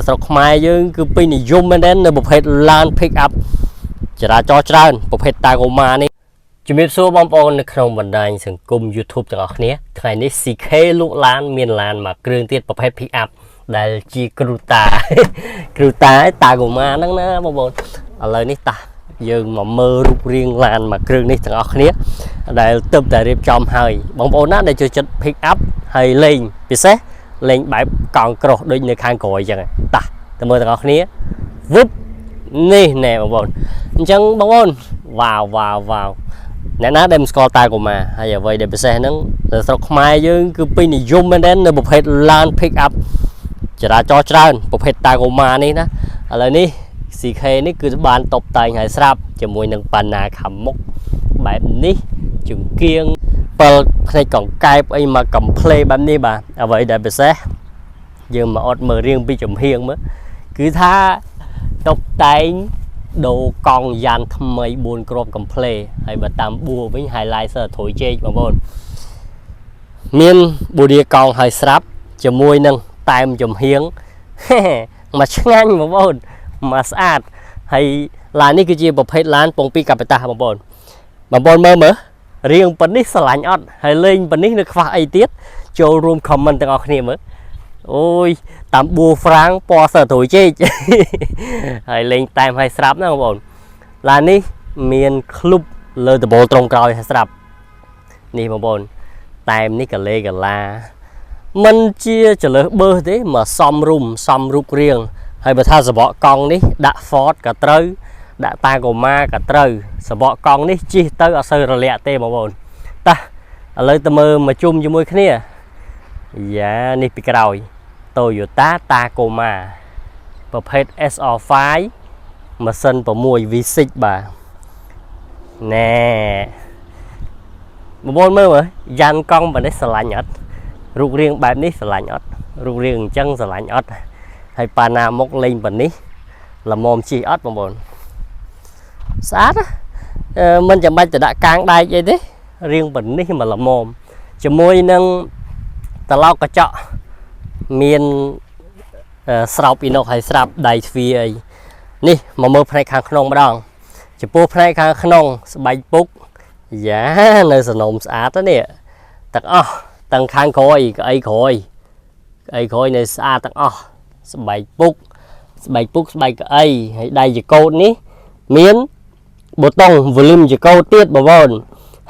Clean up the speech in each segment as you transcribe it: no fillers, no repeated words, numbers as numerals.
ស្រុកខ្មែរយើងគឺពេញនិយមមែនទេនៅប្រភេទ Land Pick Up ចរាចរណ៍ច្រើនប្រភេទ Tacoma នេះជំរាបសួរបងប្អូននៅក្នុងបណ្ដាញសង្គម YouTube ទាំងអស់គ្នាថ្ងៃនេះ CK លក់ឡានមានឡានមួយគ្រឿងទៀតប្រភេទ Pick Up ដែលជាគ្រូតា Tacoma ហ្នឹងណាបងប្អូនឥឡូវនេះតាយើងមកមើលរូបរាងឡានមួយគ្រឿងនេះទាំងអស់គ្នាដែលទើបតែរៀបចំហើយបងប្អូនណាដែលចូលចិត្ត Pick Up ហើយលេងពិសេសលេងបែបកង់ក្រោះដូចនៅខាងក្រោយអញ្ចឹងតាទៅមើលទាំងអស់គ្នាវឹបនេះណែបងប្អូនអញ្ចឹងបងប្អូនវ៉ាវអ្នកណាដែលមិនស្គាល់ Tacoma ហើយអ្វីដែលពិសេសហ្នឹងនៅស្រុកខ្មែរយើងគឺពេញនិយមមែនទេនៅប្រភេទ Land Pick Up ចរាចរណ៍ច្រើនប្រភេទ Tacoma នេះណាឥឡូវនេះ CK នេះគឺបានតបតែងហើយស្រាប់ជាមួយនឹងប៉ាណាខាងមុខបែបនេះជង្គៀង7ផ្នែកកង្កែបអីមកកំ play បែបនេះបាទអ្វីដែលពិសេសយើងមកអត់មើលរៀងពីចំហៀងមើលគឺថាតបតែងដូរកង់យ៉ានថ្មី4គ្រាប់កំ play ហើយបើតាមបួវិញ highlight សើត្រួយជែកបងប្អូនមានបូឌីកង់ហើយស្រាប់ជាមួយនឹងតែមចំហៀងមកឆ្ងាញ់បងប្អូនមកស្អាតហើយឡាននេះគឺជាប្រភេទឡានពងពីកាបេតាបងប្អូនមើលរៀងប៉ុណ្នេះស្រឡាញ់អត់ហើយលេងប៉ុណ្នេះនៅខ្វះអីទៀតចូលរួម comment ទាំងអស់គ្នាមើលអូយតាមបួហ្វ្រាំងពណ៌សត្រួយជែកហើយលេងតែមឲ្យស្រាប់ណាបងប្អូនឡាននេះមានឃ្លុបលើដបូលត្រង់ក្រោយឲ្យស្រាប់នេះបងប្អូនតែមនេះកលេកាឡាមិនជាចលើសបឺសទេមកសំរុំសំរូបរាងហើយបើថាសបកកង់នេះដាក់ Ford ក៏ត្រូវដាក់ Tacoma ក៏ត្រូវសបកកង់នេះជិះទៅអត់សូវរលាក់ទេបងប្អូនតោះឥឡូវទៅមើលមកជុំជាមួយគ្នាយ៉ានេះពីក្រោយ Toyota Tacoma ប្រភេទ SR5 ម៉ាស៊ីន6 V6 បាទណែបងប្អូនមើលយ៉ានកង់បែបនេះស្រឡាញ់អត់រូបរាងបែបនេះស្រឡាញ់អត់រូបរាងអញ្ចឹងស្រឡាញ់អត់ហើយប៉ាណាមុខលេងបែបនេះល្មមជិះអត់បងប្អូនស្អាតមិនចាំបាច់ទៅដាក់កាងដែកអីទេរៀងបែបនេះមកល្មមជាមួយនឹងត្រឡោកកញ្ចក់មានស្រោបអ៊ីណុកហើយស្រាប់ដៃទ្វារអីនេះមកមើលផ្នែកខាងក្នុងម្ដងចំពោះផ្នែកខាងក្នុងស្បែកពុកយ៉ានៅសនំស្អាតណានេះទាំងអស់ទាំងខាងក្រោយក្អីក្រោយនៅស្អាតទាំងអស់ស្បែកពុកស្បែកក្អីហើយដៃចកោតនេះមានប៊ូតុង volume ចកោតទៀតបងប្អូន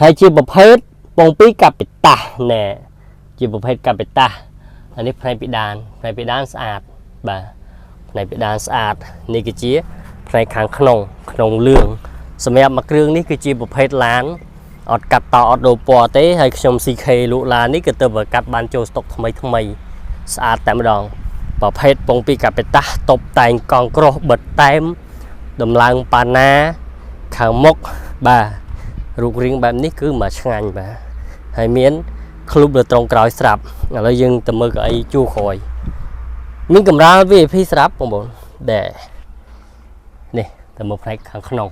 ហើយជាប្រភេទពងពីកាបេតាណែជាប្រភេទកាបេតាអានេះផ្នែកពីដានស្អាតបាទផ្នែកពីដានស្អាតនេះគឺជាផ្នែកខាងក្នុងលឿងសម្រាប់មួយគ្រឿងនេះគឺជាប្រភេទឡានអត់កាត់តអត់ដូរពណ៌ទេហើយខ្ញុំ CK លក់ឡាននេះក៏ទៅកាត់បានចូលស្តុកថ្មីស្អាតតែម្ដងប្រភេទពងពីកាបេតាតបតែងកង់ក្រោះបិទតែមដំឡើងប៉ាណាខាងមុខបាទរូបរាងបែបនេះគឺមកឆ្ងាញ់បាទហើយមានឃ្លុបលើត្រង់ក្រោយស្រាប់ឥឡូវយើងទៅមើលកៅអីជួរក្រោយមានកម្រាល VIP ស្រាប់បងប្អូនដែរនេះទៅមើលផ្នែកខាងក្នុង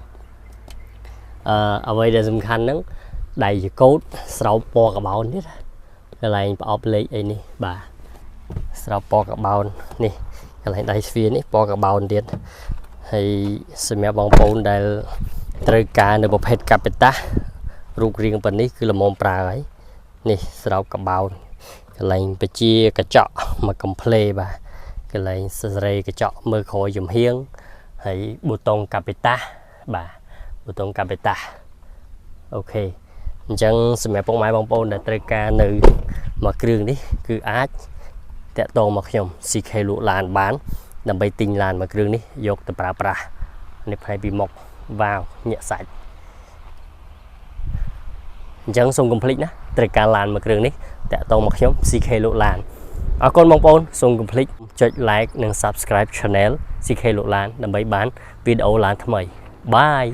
អ្វីដែលសំខាន់ហ្នឹងដៃចកោតស្រោបពណ៌កបោនទៀតកន្លែងប្រអប់លេខអីនេះបាទស្រោបពណ៌កបោននេះកន្លែងដៃស្វានេះពណ៌កបោនទៀតហើយសម្រាប់បងប្អូនដែលត្រូវការនៅប្រភេទកាបេតារូបរាងប៉ុណ្នេះគឺល្មមប្រើហើយនេះស្រោបកបោនកន្លែងបជាកញ្ចក់មកកំ play បាទកន្លែងសរេកញ្ចក់មើលក្រោយចំហៀងហើយប៊ូតុងកាបេតាបាទប៊ូតុងកាបេតាអូខេអញ្ចឹងសម្រាប់ពុកម៉ែបងប្អូនដែលត្រូវការនៅមួយគ្រឿងនេះគឺអាចតាក់ទងមកខ្ញុំ CK លក់ឡានបានដើម្បីទិញឡានមួយគ្រឿងនេះយកទៅប្រើប្រាស់នេះផ្នែកពីមុខវ៉ាវញាក់សាច់អញ្ចឹងសូមកុំភ្លេចណាត្រូវការឡានមួយគ្រឿងនេះតាក់ទងមកខ្ញុំ CK លក់ឡានអរគុណបងប្អូនសូមកុំភ្លេចចុច like និង subscribe channel CK លក់ឡានដើម្បីបានវីដេអូឡានថ្មីបាយ